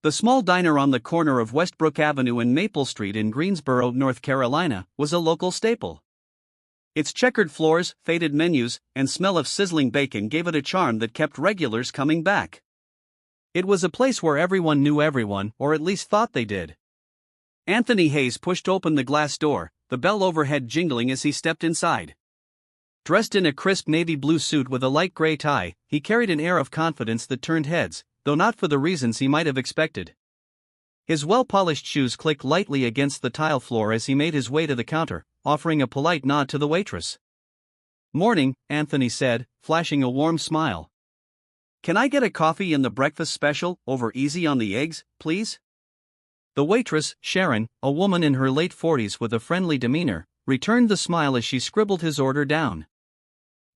The small diner on the corner of Westbrook Avenue and Maple Street in Greensboro, North Carolina, was a local staple. Its checkered floors, faded menus, and smell of sizzling bacon gave it a charm that kept regulars coming back. It was a place where everyone knew everyone, or at least thought they did. Anthony Hayes pushed open the glass door, the bell overhead jingling as he stepped inside. Dressed in a crisp navy blue suit with a light gray tie, he carried an air of confidence that turned heads, though not for the reasons he might have expected. His well-polished shoes clicked lightly against the tile floor as he made his way to the counter, offering a polite nod to the waitress. "Morning," Anthony said, flashing a warm smile. "Can I get a coffee and the breakfast special, over easy on the eggs, please?" The waitress, Sharon, a woman in her late 40s with a friendly demeanor, returned the smile as she scribbled his order down.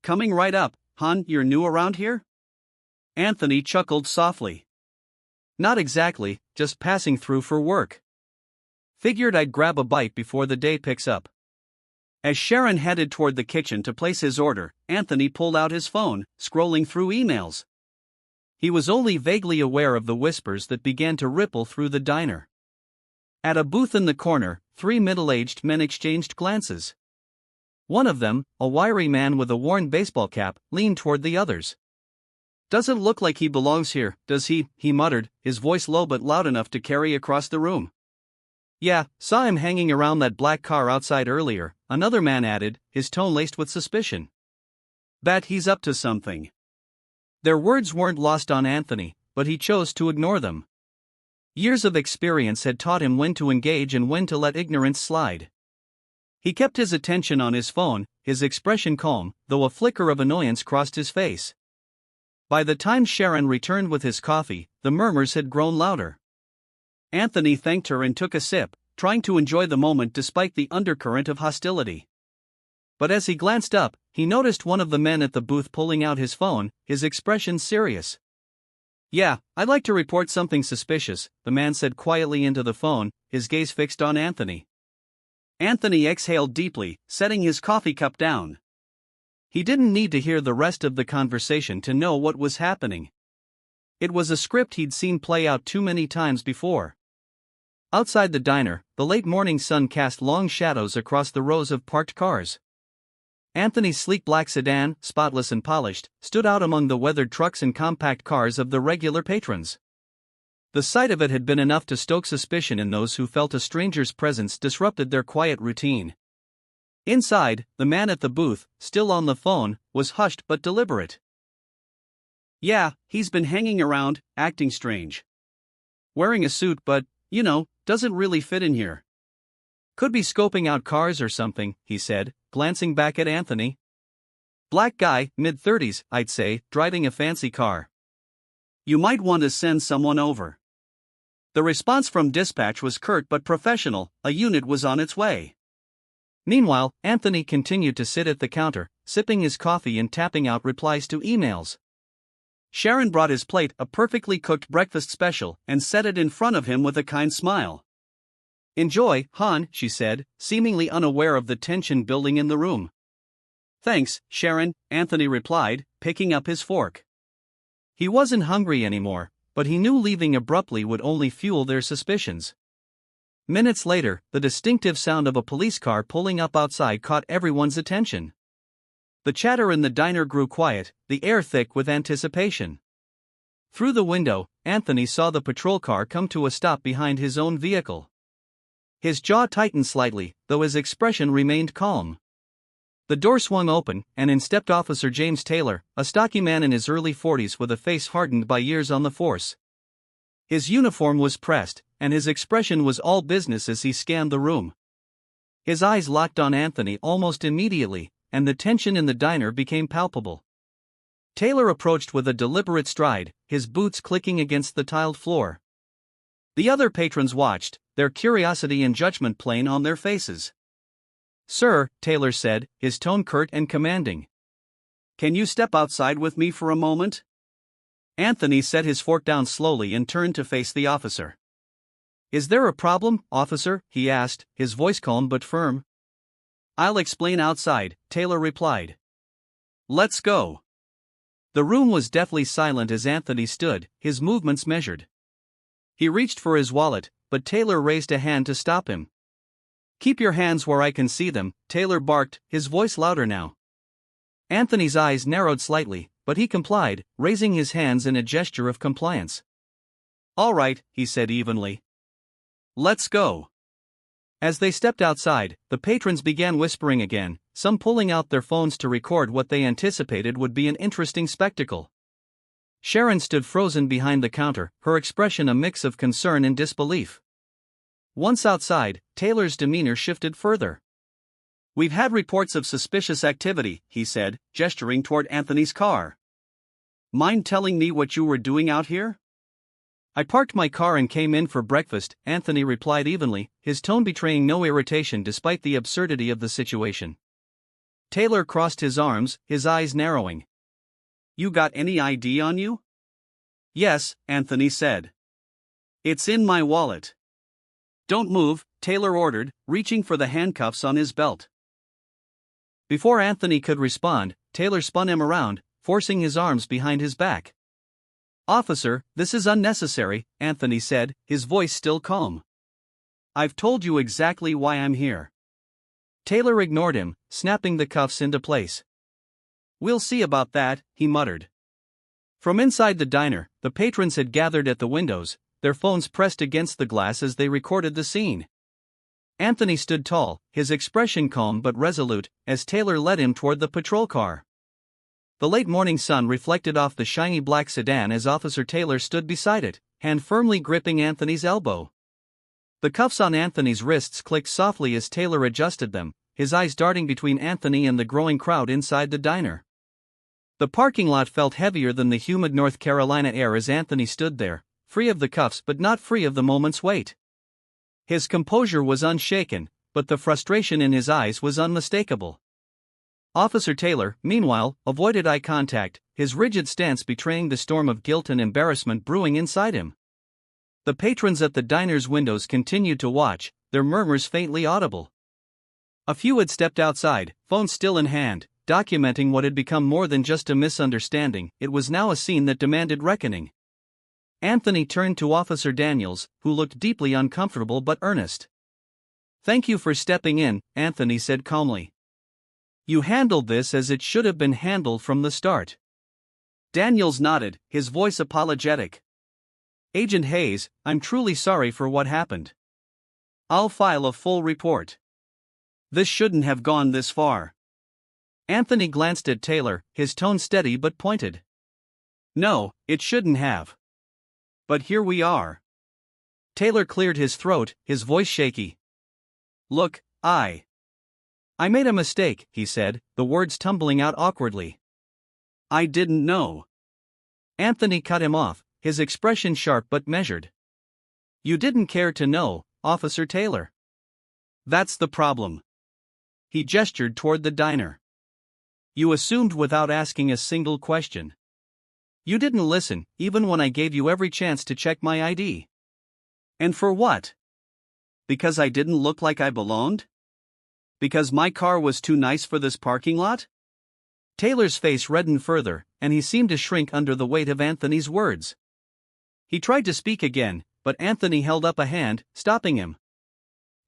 "Coming right up, hon, you're new around here?" Anthony chuckled softly. "Not exactly, just passing through for work. Figured I'd grab a bite before the day picks up." As Sharon headed toward the kitchen to place his order, Anthony pulled out his phone, scrolling through emails. He was only vaguely aware of the whispers that began to ripple through the diner. At a booth in the corner, 3 middle-aged men exchanged glances. One of them, a wiry man with a worn baseball cap, leaned toward the others. "Doesn't look like he belongs here, does he?" he muttered, his voice low but loud enough to carry across the room. "Yeah, saw him hanging around that black car outside earlier," another man added, his tone laced with suspicion. "Bet he's up to something." Their words weren't lost on Anthony, but he chose to ignore them. Years of experience had taught him when to engage and when to let ignorance slide. He kept his attention on his phone, his expression calm, though a flicker of annoyance crossed his face. By the time Sharon returned with his coffee, the murmurs had grown louder. Anthony thanked her and took a sip, trying to enjoy the moment despite the undercurrent of hostility. But as he glanced up, he noticed one of the men at the booth pulling out his phone, his expression serious. "Yeah, I'd like to report something suspicious," the man said quietly into the phone, his gaze fixed on Anthony. Anthony exhaled deeply, setting his coffee cup down. He didn't need to hear the rest of the conversation to know what was happening. It was a script he'd seen play out too many times before. Outside the diner, the late morning sun cast long shadows across the rows of parked cars. Anthony's sleek black sedan, spotless and polished, stood out among the weathered trucks and compact cars of the regular patrons. The sight of it had been enough to stoke suspicion in those who felt a stranger's presence disrupted their quiet routine. Inside, the man at the booth, still on the phone, was hushed but deliberate. "Yeah, he's been hanging around, acting strange. Wearing a suit but, doesn't really fit in here. Could be scoping out cars or something," he said, glancing back at Anthony. "Black guy, mid-30s, I'd say, driving a fancy car. You might want to send someone over." The response from dispatch was curt but professional, a unit was on its way. Meanwhile, Anthony continued to sit at the counter, sipping his coffee and tapping out replies to emails. Sharon brought his plate, a perfectly cooked breakfast special, and set it in front of him with a kind smile. "Enjoy, hon," she said, seemingly unaware of the tension building in the room. "Thanks, Sharon," Anthony replied, picking up his fork. He wasn't hungry anymore, but he knew leaving abruptly would only fuel their suspicions. Minutes later, the distinctive sound of a police car pulling up outside caught everyone's attention. The chatter in the diner grew quiet, the air thick with anticipation. Through the window, Anthony saw the patrol car come to a stop behind his own vehicle. His jaw tightened slightly, though his expression remained calm. The door swung open, and in stepped Officer James Taylor, a stocky man in his early 40s with a face hardened by years on the force. His uniform was pressed, and his expression was all business as he scanned the room. His eyes locked on Anthony almost immediately, and the tension in the diner became palpable. Taylor approached with a deliberate stride, his boots clicking against the tiled floor. The other patrons watched, their curiosity and judgment plain on their faces. "Sir," Taylor said, his tone curt and commanding. "Can you step outside with me for a moment?" Anthony set his fork down slowly and turned to face the officer. "Is there a problem, officer?" he asked, his voice calm but firm. "I'll explain outside," Taylor replied. "Let's go." The room was deathly silent as Anthony stood, his movements measured. He reached for his wallet, but Taylor raised a hand to stop him. "Keep your hands where I can see them," Taylor barked, his voice louder now. Anthony's eyes narrowed slightly, but he complied, raising his hands in a gesture of compliance. "All right," he said evenly. "Let's go." As they stepped outside, the patrons began whispering again, some pulling out their phones to record what they anticipated would be an interesting spectacle. Sharon stood frozen behind the counter, her expression a mix of concern and disbelief. Once outside, Taylor's demeanor shifted further. "We've had reports of suspicious activity," he said, gesturing toward Anthony's car. "Mind telling me what you were doing out here?" "I parked my car and came in for breakfast," Anthony replied evenly, his tone betraying no irritation despite the absurdity of the situation. Taylor crossed his arms, his eyes narrowing. "You got any ID on you?" "Yes," Anthony said. "It's in my wallet." "Don't move," Taylor ordered, reaching for the handcuffs on his belt. Before Anthony could respond, Taylor spun him around, forcing his arms behind his back. "Officer, this is unnecessary," Anthony said, his voice still calm. "I've told you exactly why I'm here." Taylor ignored him, snapping the cuffs into place. "We'll see about that," he muttered. From inside the diner, the patrons had gathered at the windows, their phones pressed against the glass as they recorded the scene. Anthony stood tall, his expression calm but resolute, as Taylor led him toward the patrol car. The late morning sun reflected off the shiny black sedan as Officer Taylor stood beside it, hand firmly gripping Anthony's elbow. The cuffs on Anthony's wrists clicked softly as Taylor adjusted them, his eyes darting between Anthony and the growing crowd inside the diner. The parking lot felt heavier than the humid North Carolina air as Anthony stood there, free of the cuffs but not free of the moment's weight. His composure was unshaken, but the frustration in his eyes was unmistakable. Officer Taylor, meanwhile, avoided eye contact, his rigid stance betraying the storm of guilt and embarrassment brewing inside him. The patrons at the diner's windows continued to watch, their murmurs faintly audible. A few had stepped outside, phones still in hand, documenting what had become more than just a misunderstanding. It was now a scene that demanded reckoning. Anthony turned to Officer Daniels, who looked deeply uncomfortable but earnest. "Thank you for stepping in," Anthony said calmly. "You handled this as it should have been handled from the start." Daniels nodded, his voice apologetic. "Agent Hayes, I'm truly sorry for what happened. I'll file a full report. This shouldn't have gone this far." Anthony glanced at Taylor, his tone steady but pointed. "No, it shouldn't have. But here we are." Taylor cleared his throat, his voice shaky. "Look, I made a mistake," he said, the words tumbling out awkwardly. "I didn't know." Anthony cut him off, his expression sharp but measured. "You didn't care to know, Officer Taylor. That's the problem." He gestured toward the diner. "You assumed without asking a single question. You didn't listen, even when I gave you every chance to check my ID. And for what? Because I didn't look like I belonged? Because my car was too nice for this parking lot?" Taylor's face reddened further, and he seemed to shrink under the weight of Anthony's words. He tried to speak again, but Anthony held up a hand, stopping him.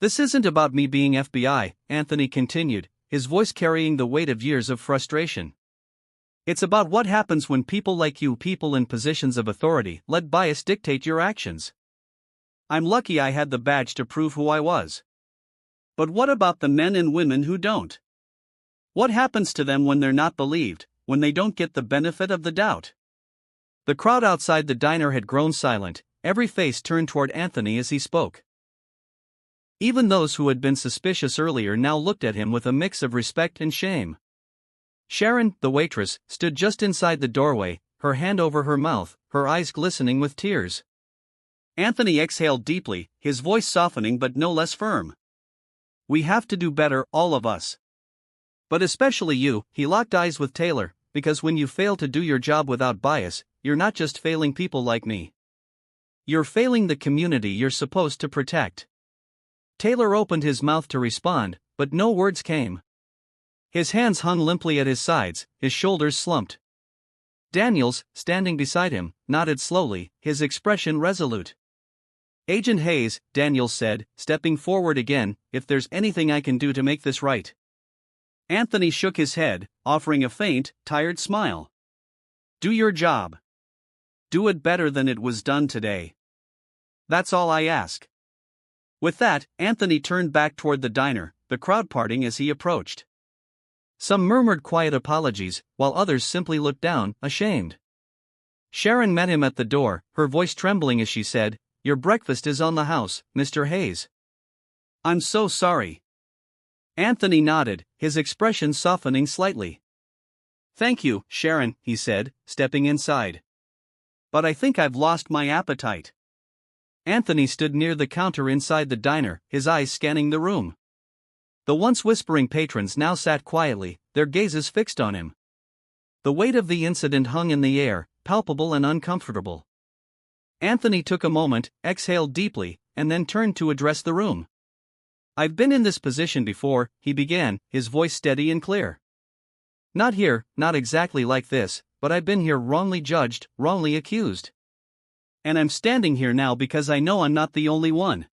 "This isn't about me being FBI," Anthony continued, his voice carrying the weight of years of frustration. "It's about what happens when people like you, people in positions of authority, let bias dictate your actions. I'm lucky I had the badge to prove who I was. But what about the men and women who don't? What happens to them when they're not believed, when they don't get the benefit of the doubt?" The crowd outside the diner had grown silent, every face turned toward Anthony as he spoke. Even those who had been suspicious earlier now looked at him with a mix of respect and shame. Sharon, the waitress, stood just inside the doorway, her hand over her mouth, her eyes glistening with tears. Anthony exhaled deeply, his voice softening but no less firm. "We have to do better, all of us. But especially you." He locked eyes with Taylor, "because when you fail to do your job without bias, you're not just failing people like me. You're failing the community you're supposed to protect." Taylor opened his mouth to respond, but no words came. His hands hung limply at his sides, his shoulders slumped. Daniels, standing beside him, nodded slowly, his expression resolute. Agent Hayes, Daniels said, stepping forward again, if there's anything I can do to make this right. Anthony shook his head, offering a faint, tired smile. Do your job. Do it better than it was done today. That's all I ask. With that, Anthony turned back toward the diner, the crowd parting as he approached. Some murmured quiet apologies, while others simply looked down, ashamed. Sharon met him at the door, her voice trembling as she said, "Your breakfast is on the house, Mr. Hayes." "I'm so sorry." Anthony nodded, his expression softening slightly. "Thank you, Sharon," he said, stepping inside. "But I think I've lost my appetite." Anthony stood near the counter inside the diner, his eyes scanning the room. The once whispering patrons now sat quietly, their gazes fixed on him. The weight of the incident hung in the air, palpable and uncomfortable. Anthony took a moment, exhaled deeply, and then turned to address the room. "I've been in this position before," he began, his voice steady and clear. "Not here, not exactly like this, but I've been here wrongly judged, wrongly accused. And I'm standing here now because I know I'm not the only one.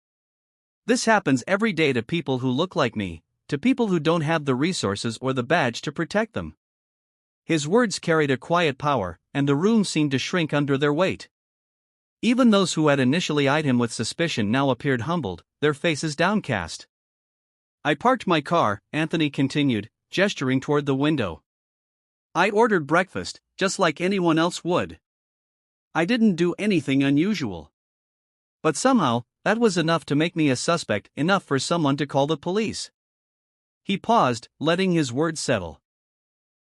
This happens every day to people who look like me, to people who don't have the resources or the badge to protect them." His words carried a quiet power, and the room seemed to shrink under their weight. Even those who had initially eyed him with suspicion now appeared humbled, their faces downcast. "I parked my car," Anthony continued, gesturing toward the window. "I ordered breakfast, just like anyone else would. I didn't do anything unusual. But somehow, that was enough to make me a suspect, enough for someone to call the police." He paused, letting his words settle.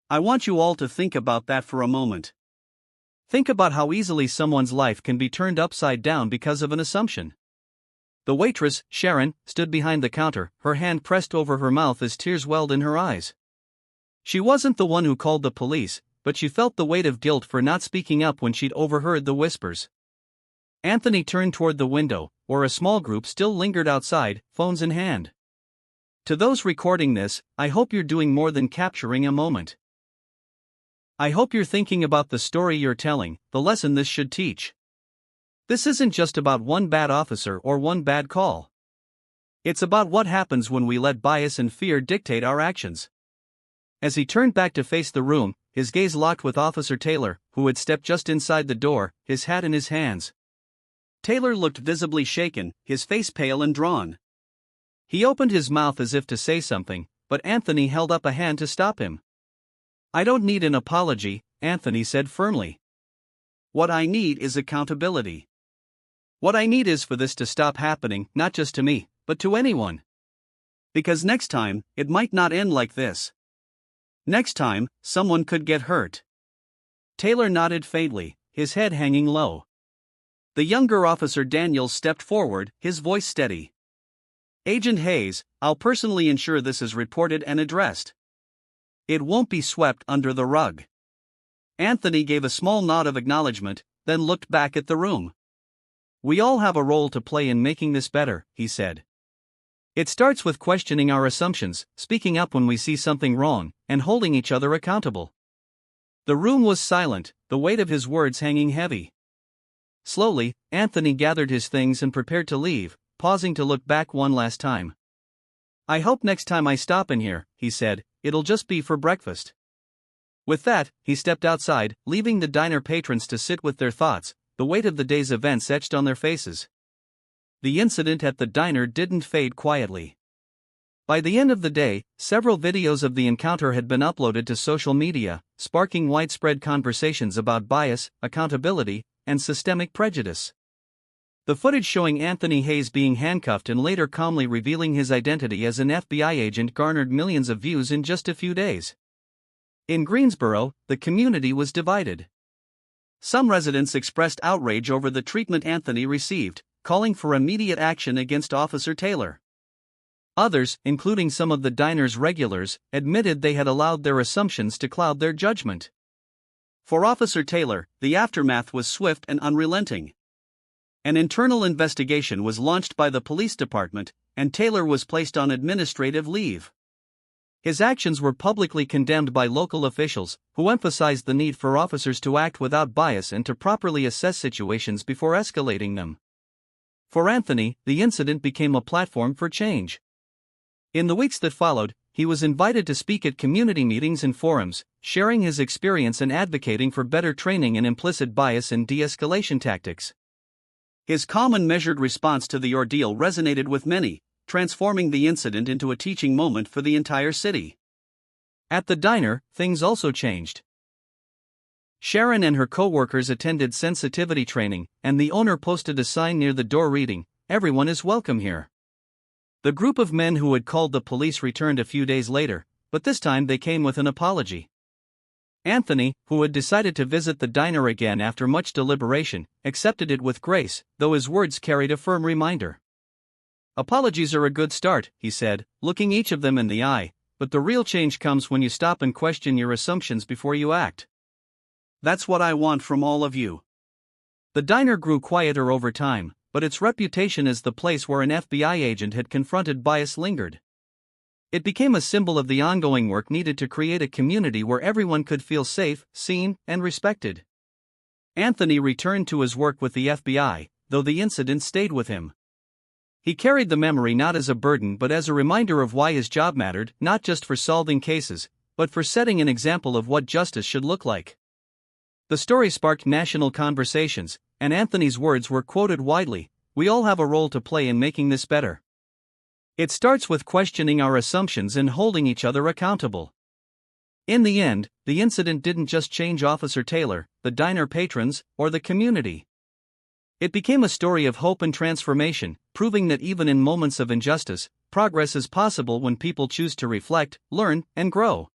"I want you all to think about that for a moment. Think about how easily someone's life can be turned upside down because of an assumption." The waitress, Sharon, stood behind the counter, her hand pressed over her mouth as tears welled in her eyes. She wasn't the one who called the police, but she felt the weight of guilt for not speaking up when she'd overheard the whispers. Anthony turned toward the window, where a small group still lingered outside, phones in hand. "To those recording this, I hope you're doing more than capturing a moment. I hope you're thinking about the story you're telling, the lesson this should teach. This isn't just about one bad officer or one bad call. It's about what happens when we let bias and fear dictate our actions." As he turned back to face the room, his gaze locked with Officer Taylor, who had stepped just inside the door, his hat in his hands. Taylor looked visibly shaken, his face pale and drawn. He opened his mouth as if to say something, but Anthony held up a hand to stop him. "I don't need an apology," Anthony said firmly. "What I need is accountability. What I need is for this to stop happening, not just to me, but to anyone. Because next time, it might not end like this. Next time, someone could get hurt." Taylor nodded faintly, his head hanging low. The younger Officer Daniels stepped forward, his voice steady. "Agent Hayes, I'll personally ensure this is reported and addressed. It won't be swept under the rug." Anthony gave a small nod of acknowledgement, then looked back at the room. "We all have a role to play in making this better," he said. "It starts with questioning our assumptions, speaking up when we see something wrong, and holding each other accountable." The room was silent, the weight of his words hanging heavy. Slowly, Anthony gathered his things and prepared to leave, pausing to look back one last time. "I hope next time I stop in here," he said, "it'll just be for breakfast." With that, he stepped outside, leaving the diner patrons to sit with their thoughts, the weight of the day's events etched on their faces. The incident at the diner didn't fade quietly. By the end of the day, several videos of the encounter had been uploaded to social media, sparking widespread conversations about bias, accountability, and systemic prejudice. The footage showing Anthony Hayes being handcuffed and later calmly revealing his identity as an FBI agent garnered millions of views in just a few days. In Greensboro, the community was divided. Some residents expressed outrage over the treatment Anthony received, calling for immediate action against Officer Taylor. Others, including some of the diner's regulars, admitted they had allowed their assumptions to cloud their judgment. For Officer Taylor, the aftermath was swift and unrelenting. An internal investigation was launched by the police department, and Taylor was placed on administrative leave. His actions were publicly condemned by local officials, who emphasized the need for officers to act without bias and to properly assess situations before escalating them. For Anthony, the incident became a platform for change. In the weeks that followed, he was invited to speak at community meetings and forums, sharing his experience and advocating for better training in implicit bias and de-escalation tactics. His calm and measured response to the ordeal resonated with many, transforming the incident into a teaching moment for the entire city. At the diner, things also changed. Sharon and her co-workers attended sensitivity training, and the owner posted a sign near the door reading, "Everyone is welcome here." The group of men who had called the police returned a few days later, but this time they came with an apology. Anthony, who had decided to visit the diner again after much deliberation, accepted it with grace, though his words carried a firm reminder. "Apologies are a good start," he said, looking each of them in the eye, "but the real change comes when you stop and question your assumptions before you act. That's what I want from all of you." The diner grew quieter over time, but its reputation as the place where an FBI agent had confronted bias lingered. It became a symbol of the ongoing work needed to create a community where everyone could feel safe, seen, and respected. Anthony returned to his work with the FBI, though the incident stayed with him. He carried the memory not as a burden but as a reminder of why his job mattered, not just for solving cases, but for setting an example of what justice should look like. The story sparked national conversations, and Anthony's words were quoted widely, "We all have a role to play in making this better. It starts with questioning our assumptions and holding each other accountable." In the end, the incident didn't just change Officer Taylor, the diner patrons, or the community. It became a story of hope and transformation, proving that even in moments of injustice, progress is possible when people choose to reflect, learn, and grow.